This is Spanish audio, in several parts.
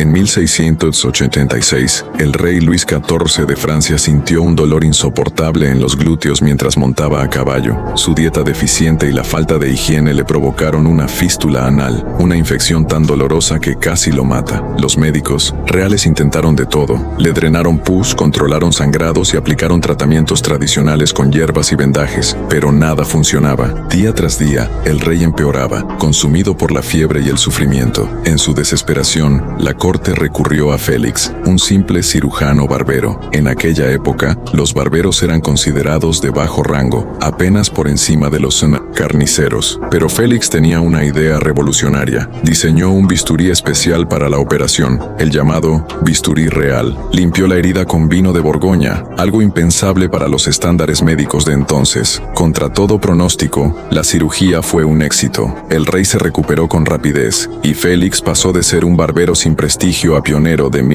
En 1686, el rey Luis XIV de Francia sintió un dolor insoportable en los glúteos mientras montaba a caballo. Su dieta deficiente y la falta de higiene le provocaron una fístula anal, una infección tan dolorosa que casi lo mata. Los médicos reales intentaron de todo. Le drenaron pus, controlaron sangrados y aplicaron tratamientos tradicionales con hierbas y vendajes, pero nada funcionaba. Día tras día, el rey empeoraba, consumido por la fiebre y el sufrimiento. En su desesperación, la corte recurrió a Félix, un simple cirujano barbero. En aquella época, los barberos eran considerados de bajo rango, apenas por encima de los carniceros. Pero Félix tenía una idea revolucionaria. Diseñó un bisturí especial para la operación, el llamado bisturí real. Limpió la herida con vino de Borgoña, algo impensable para los estándares médicos de entonces. Contra todo pronóstico, la cirugía fue un éxito. El rey se recuperó con rapidez, y Félix pasó de ser un barbero sin prestigio a pionero de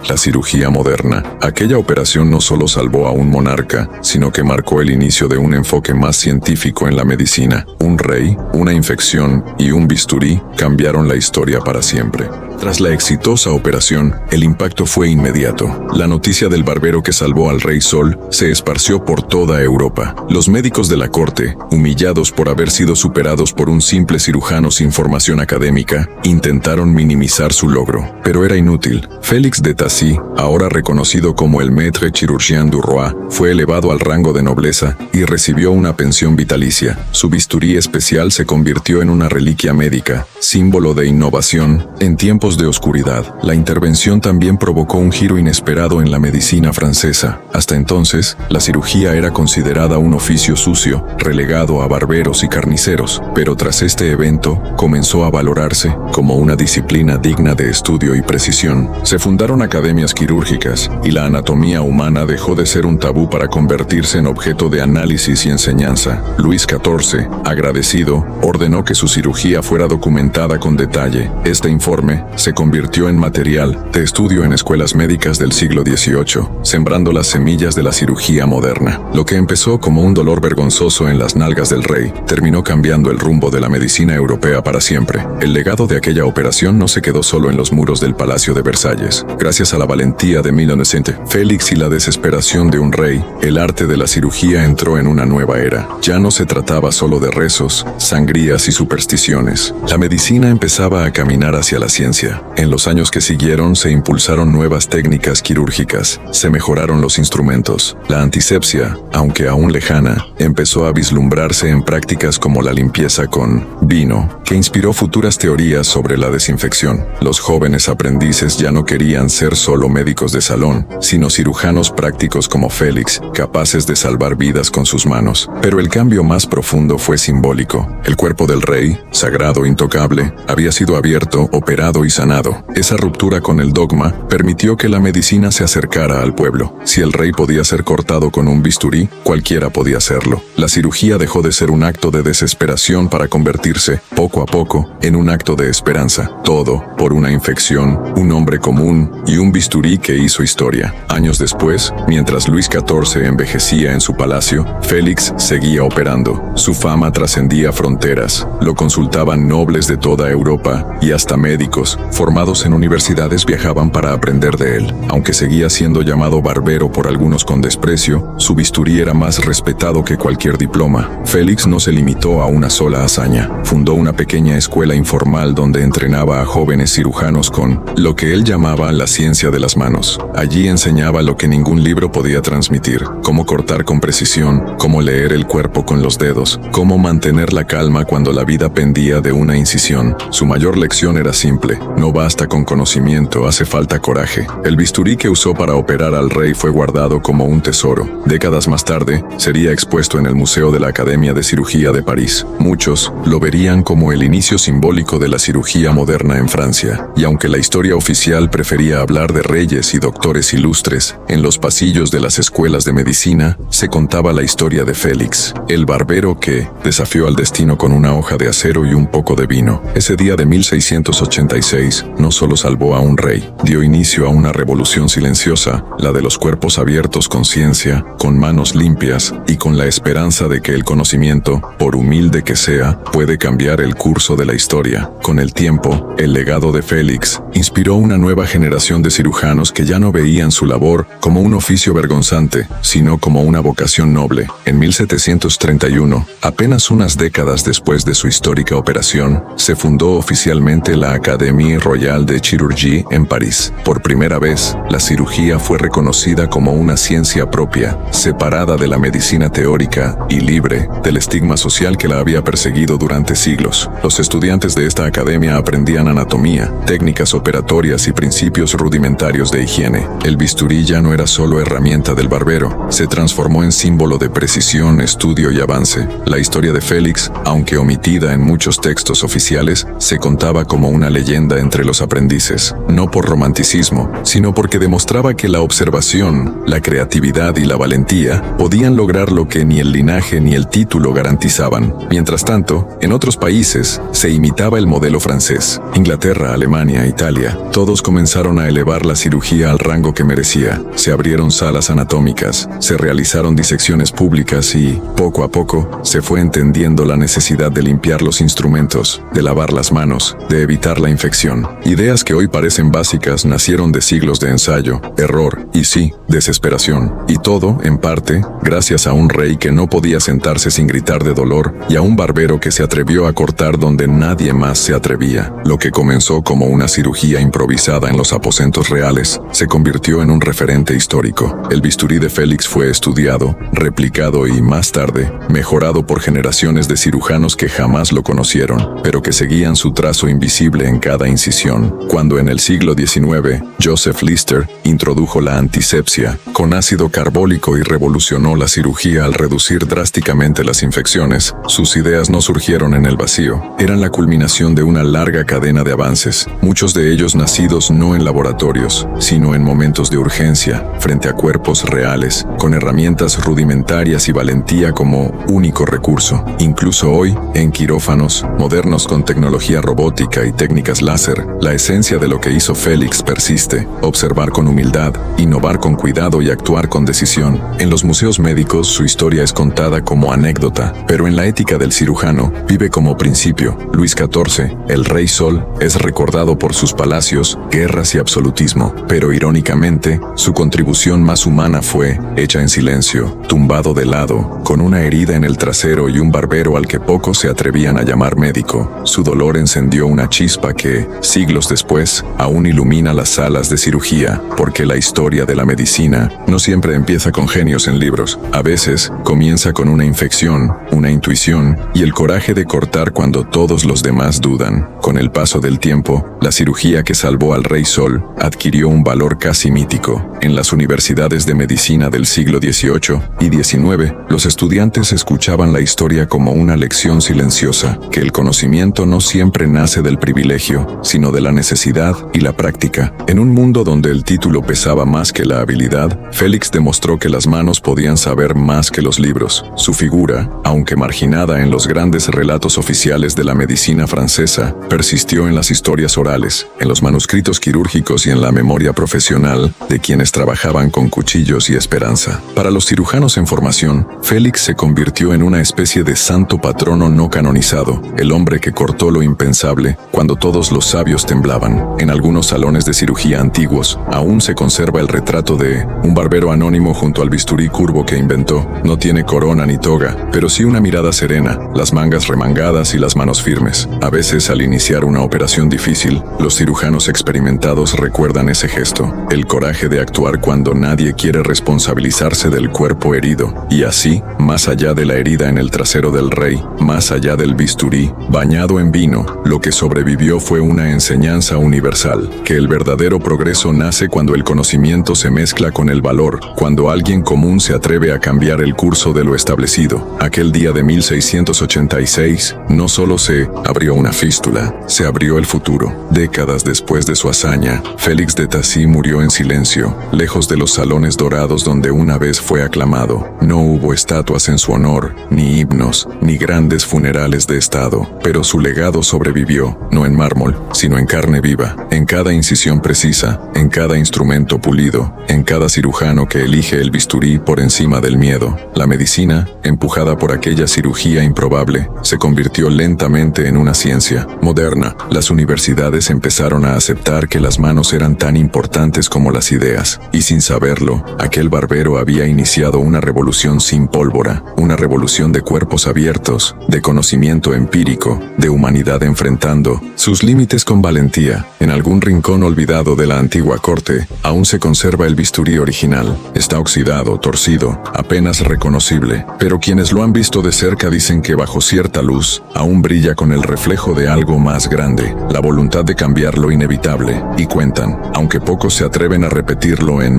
la cirugía moderna. Aquella operación no solo salvó a un monarca, sino que marcó el inicio de un enfoque más científico en la medicina. Un rey, una infección y un bisturí cambiaron la historia para siempre. Tras la exitosa operación, el impacto fue inmediato. La noticia del barbero que salvó al rey Sol se esparció por toda Europa. Los médicos de la corte, humillados por haber sido superados por un simple cirujano sin formación académica, intentaron minimizar su logro. Pero era inútil. Félix de Tassy, ahora reconocido como el Maître Chirurgien du Roi, fue elevado al rango de nobleza y recibió una pensión vitalicia. Su bisturí especial se convirtió en una reliquia médica, símbolo de innovación en tiempos de oscuridad. La intervención también provocó un giro inesperado en la medicina francesa. Hasta entonces, la cirugía era considerada un oficio sucio, relegado a barberos y carniceros, pero tras este evento, comenzó a valorarse como una disciplina digna de estudio y precisión. Se fundaron academias quirúrgicas, y la anatomía humana dejó de ser un tabú para convertirse en objeto de análisis y enseñanza. Luis XIV, agradecido, ordenó que su cirugía fuera documentada con detalle. Este informe se convirtió en material de estudio en escuelas médicas del siglo XVIII, sembrando las semillas de la cirugía moderna. Lo que empezó como un dolor vergonzoso en las nalgas del rey, terminó cambiando el rumbo de la medicina europea para siempre. El legado de aquella operación no se quedó solo en los muros del Palacio de Versalles. Gracias a la valentía de 1900, Félix y la desesperación de un rey, el arte de la cirugía entró en una nueva era. Ya no se trataba solo de rezos, sangrías y supersticiones. La medicina empezaba a caminar hacia la ciencia. En los años que siguieron se impulsaron nuevas técnicas quirúrgicas, se mejoraron los instrumentos. La antisepsia, aunque aún lejana, empezó a vislumbrarse en prácticas como la limpieza con vino, que inspiró futuras teorías sobre la desinfección. Los jóvenes aprendices ya no querían ser solo médicos de salón, sino cirujanos prácticos como Félix, capaces de salvar vidas con sus manos. Pero el cambio más profundo fue simbólico. El cuerpo del rey, sagrado, intocable, había sido abierto, operado y sanado. Esa ruptura con el dogma permitió que la medicina se acercara al pueblo. Si el rey podía ser cortado con un bisturí, cualquiera podía hacerlo. La cirugía dejó de ser un acto de desesperación para convertirse, poco a poco, en un acto de esperanza. Todo por una infección, un hombre común y un bisturí que hizo historia. Años después, mientras Luis XIV envejecía en su palacio, Félix seguía operando. Su fama trascendía fronteras. Lo consultaban nobles de toda Europa y hasta médicos formados en universidades viajaban para aprender de él. Aunque seguía siendo llamado barbero por algunos con desprecio, su bisturí era más respetado que cualquier diploma. Félix no se limitó a una sola hazaña. Fundó una pequeña escuela informal donde entrenaba a jóvenes cirujanos con lo que él llamaba la ciencia de las manos. Allí enseñaba lo que ningún libro podía transmitir: cómo cortar con precisión, cómo leer el cuerpo con los dedos, cómo mantener la calma cuando la vida pendía de una incisión. Su mayor lección era simple: no basta con conocimiento, hace falta coraje. El bisturí que usó para operar al rey fue guardado como un tesoro. Décadas más tarde, sería expuesto en el Museo de la Academia de Cirugía de París. Muchos lo verían como el inicio simbólico de la cirugía moderna en Francia. Y aunque la historia oficial prefería hablar de reyes y doctores ilustres, en los pasillos de las escuelas de medicina se contaba la historia de Félix, el barbero que desafió al destino con una hoja de acero y un poco de vino. Ese día de 1686 no solo salvó a un rey, dio inicio a una revolución silenciosa, la de los cuerpos abiertos con ciencia, con manos limpias y con la esperanza de que el conocimiento, por humilde que sea, puede cambiar el curso de la historia. Con el tiempo, el legado de Félix inspiró una nueva generación de cirujanos que ya no veían su labor como un oficio vergonzante, sino como una vocación noble. En 1731, apenas unas décadas después de su histórica operación, se fundó oficialmente la Académie Royale de Chirurgie en París. Por primera vez, la cirugía fue reconocida como una ciencia propia, separada de la medicina teórica y libre del estigma social que la había perseguido durante siglos. Los estudiantes de esta academia aprendían anatomía, técnicas operatorias y principios rudimentarios de higiene. El bisturí ya no era solo herramienta del barbero, se transformó en símbolo de precisión, estudio y avance. La historia de Félix, aunque omitida en muchos textos oficiales, se contaba como una leyenda entre los aprendices, no por romanticismo, sino porque demostraba que la observación, la creatividad y la valentía podían lograr lo que ni el linaje ni el título garantizaban. Mientras tanto, en otros países se imitaba el modelo francés. Inglaterra, Alemania, Italia, todos comenzaron a elevar la cirugía al rango que merecía. Se abrieron salas anatómicas, se realizaron disecciones públicas y, poco a poco, se fue entendiendo la necesidad de limpiar los instrumentos, de lavar las manos, de evitar la infección. Ideas que hoy parecen básicas nacieron de siglos de ensayo, error y sí, desesperación. Y todo, en parte, gracias a un rey que no podía sentarse sin gritar de dolor y a un barbero que se atrevió a cortar donde nadie más se atrevía. Lo que comenzó como una cirugía improvisada en los aposentos reales se convirtió en un referente histórico. El bisturí de Félix fue estudiado, replicado y, más tarde, mejorado por generaciones de cirujanos que jamás lo conocieron, pero que seguían su trazo invisible en cada incisión. Cuando en el siglo XIX, Joseph Lister introdujo la antisepsia con ácido carbólico y revolucionó la cirugía al reducir drásticamente las infecciones, sus ideas no surgieron en el vacío, eran la culminación de una larga cadena de avances, muchos de ellos nacidos no en laboratorios, sino en momentos de urgencia, frente a cuerpos reales, con herramientas rudimentarias y valentía como único recurso. Incluso hoy, en quirófanos modernos con tecnología robótica y técnicas láser, la esencia de lo que hizo Félix persiste: observar con humildad, innovar con cuidado y actuar con decisión. En los museos médicos su historia es contada como anécdota, pero en la ética del cirujano vive como principio. Luis XIV, el Rey Sol, es recordado por sus palacios, guerras y absolutismo, pero irónicamente, su contribución más humana fue hecha en silencio, tumbado de lado, con una herida en el trasero y un barbero al que pocos se atrevían a llamar médico. Su dolor encendió una chispa que, siglos después, aún ilumina las salas de cirugía, porque la historia de la medicina no siempre empieza con genios en libros. A veces, comienza con una infección, una intuición y el coraje de cortar cuando todos los demás dudan. Con el paso del tiempo, la cirugía que salvó al Rey Sol adquirió un valor casi mítico. En las universidades de medicina del siglo XVIII y XIX, los estudiantes escuchaban la historia como una lección silenciosa, que el conocimiento no siempre nace del privilegio, sino de la necesidad y la práctica. En un mundo donde el título pesaba más que la habilidad, Félix demostró que las manos podían saber más que los libros. Su figura, aunque marginada en los grandes relatos oficiales de la medicina francesa, persistió en las historias orales, en los manuscritos quirúrgicos y en la memoria profesional de quienes trabajaban con cuchillos y esperanza. Para los cirujanos en formación, Félix se convirtió en una especie de santo patrono no canonizado, el hombre que cortó lo impensable cuando todos los sabios temblaban. En algunos salones de cirugía antiguos, aún se conserva el retrato de un barbero anónimo junto al bisturí curvo que inventó. No tiene corona ni toga, pero sí una mirada serena, las mangas remangadas y las manos firmes. A veces, al iniciar una operación difícil, los cirujanos experimentados recuerdan ese gesto, el coraje de actuar cuando nadie quiere responsabilizarse del cuerpo herido. Y así, más allá de la herida en el trasero del rey, más allá del bisturí, bañado en vino, lo que sobrevivió fue una enseñanza universal, que el verdadero progreso nace cuando el conocimiento se mezcla con el valor, cuando alguien común se atreve a cambiar el curso de lo establecido. Aquel día de 1686, no solo se abrió una fístula, se abrió el futuro. Décadas después de su hazaña, Félix de Tassy murió en silencio, lejos de los salones dorados donde una vez fue aclamado. No hubo estatuas en su honor, ni himnos, ni grandes funerales de estado, pero su legado sobrevivió, no en mármol, sino en carne viva, en cada incisión precisa, en cada instrumento pulido, en cada cirujano que elige el bisturí por por encima del miedo. La medicina, empujada por aquella cirugía improbable, se convirtió lentamente en una ciencia moderna. Las universidades empezaron a aceptar que las manos eran tan importantes como las ideas, y sin saberlo, aquel barbero había iniciado una revolución sin pólvora, una revolución de cuerpos abiertos, de conocimiento empírico, de humanidad enfrentando sus límites con valentía. En algún rincón olvidado de la antigua corte, aún se conserva el bisturí original. Está oxidado, torcido, apenas reconocible, pero quienes lo han visto de cerca dicen que bajo cierta luz, aún brilla con el reflejo de algo más grande, la voluntad de cambiar lo inevitable, y cuentan, aunque pocos se atreven a repetirlo en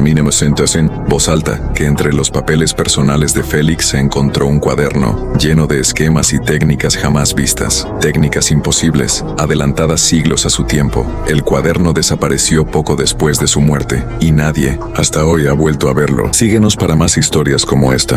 voz alta, que entre los papeles personales de Félix se encontró un cuaderno, lleno de esquemas y técnicas jamás vistas, técnicas imposibles, adelantadas siglos a su tiempo. El cuaderno desapareció poco después de su muerte, y nadie, hasta hoy, ha vuelto a verlo. Síguenos para más historias como esta.